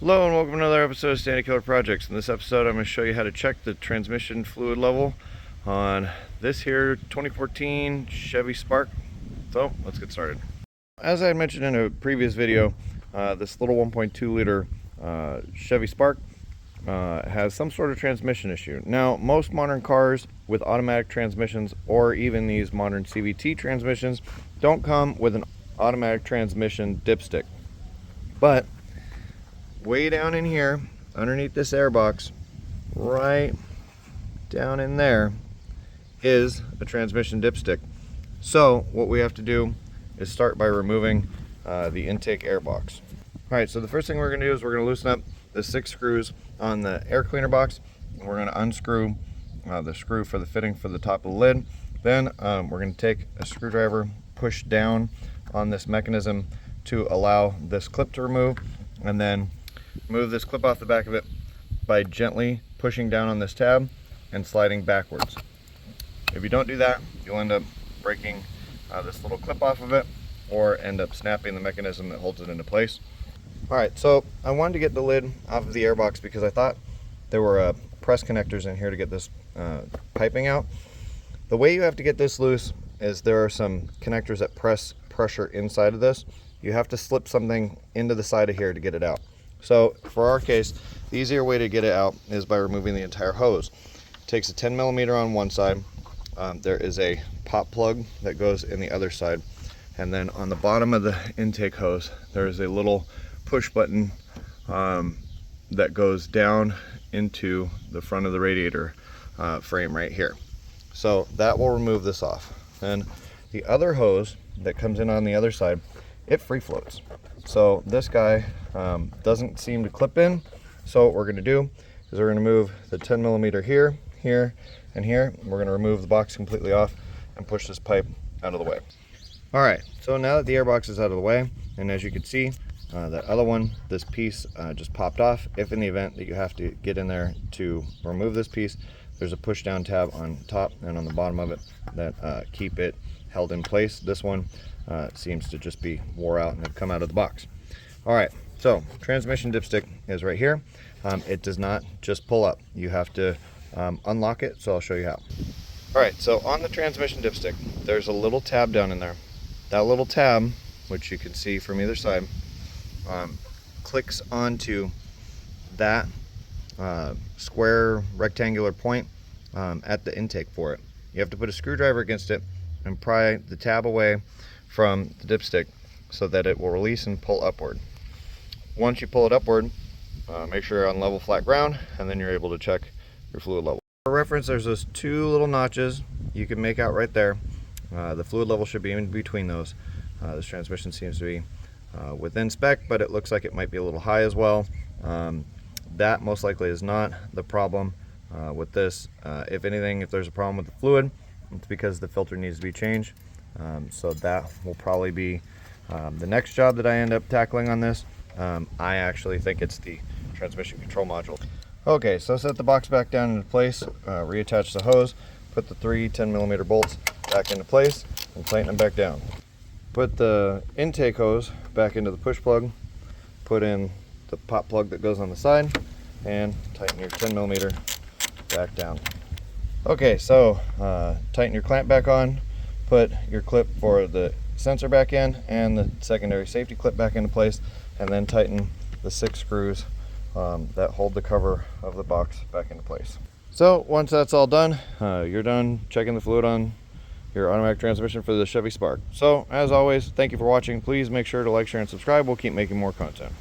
Hello and welcome to another episode of Standard Killer Projects. In this episode I'm going to show you how to check the transmission fluid level on this here 2014 Chevy Spark. So let's get started. As I had mentioned in a previous video, this little 1.2 liter Chevy Spark has some sort of transmission issue. Now most modern cars with automatic transmissions or even these modern CVT transmissions don't come with an automatic transmission dipstick. But way down in here, underneath this airbox, right down in there, is a transmission dipstick. So what we have to do is start by removing the intake airbox. Alright, so the first thing we're going to do is we're going to loosen up the 6 screws on the air cleaner box. We're going to unscrew the screw for the fitting for the top of the lid. Then we're going to take a screwdriver, push down on this mechanism to allow this clip to remove, and then move this clip off the back of it by gently pushing down on this tab and sliding backwards. If you don't do that, you'll end up breaking this little clip off of it or end up snapping the mechanism that holds it into place. Alright, so I wanted to get the lid off of the airbox because I thought there were press connectors in here to get this piping out. The way you have to get this loose is there are some connectors that press pressure inside of this. You have to slip something into the side of here to get it out. So for our case, the easier way to get it out is by removing the entire hose. It takes a 10 millimeter on one side. There is a pop plug that goes in the other side. And then on the bottom of the intake hose, there is a little push button that goes down into the front of the radiator frame right here. So that will remove this off. And the other hose that comes in on the other side, it free floats. So this guy doesn't seem to clip in. So what we're going to do is we're going to move the 10 millimeter here, here, and here. We're going to remove the box completely off and push this pipe out of the way. All right, so now that the airbox is out of the way, and as you can see, that other one, this piece just popped off. If in the event that you have to get in there to remove this piece, there's a push down tab on top and on the bottom of it that keep it held in place. This one seems to just be wore out and have come out of the box. All right, so transmission dipstick is right here. It does not just pull up. You have to unlock it, so I'll show you how. All right, so on the transmission dipstick, there's a little tab down in there. That little tab, which you can see from either side, clicks onto that square rectangular point at the intake for it. You have to put a screwdriver against it and pry the tab away from the dipstick so that it will release and pull upward. Once you pull it upward, make sure you're on level flat ground, and then you're able to check your fluid level. For reference, there's those 2 little notches you can make out right there. The fluid level should be in between those. This transmission seems to be within spec, but it looks like it might be a little high as well. That most likely is not the problem with this. If anything, if there's a problem with the fluid, it's because the filter needs to be changed. So that will probably be the next job that I end up tackling on this. I actually think it's the transmission control module. Okay, so set the box back down into place, reattach the hose, put the 3 10 millimeter bolts back into place, and tighten them back down. Put the intake hose back into the push plug, put in the pop plug that goes on the side, and tighten your 10 millimeter back down. Okay, so tighten your clamp back on, put your clip for the sensor back in and the secondary safety clip back into place, and then tighten the 6 screws that hold the cover of the box back into place. So once that's all done, you're done checking the fluid on your automatic transmission for the Chevy Spark. So as always, thank you for watching. Please make sure to like, share, and subscribe. We'll keep making more content.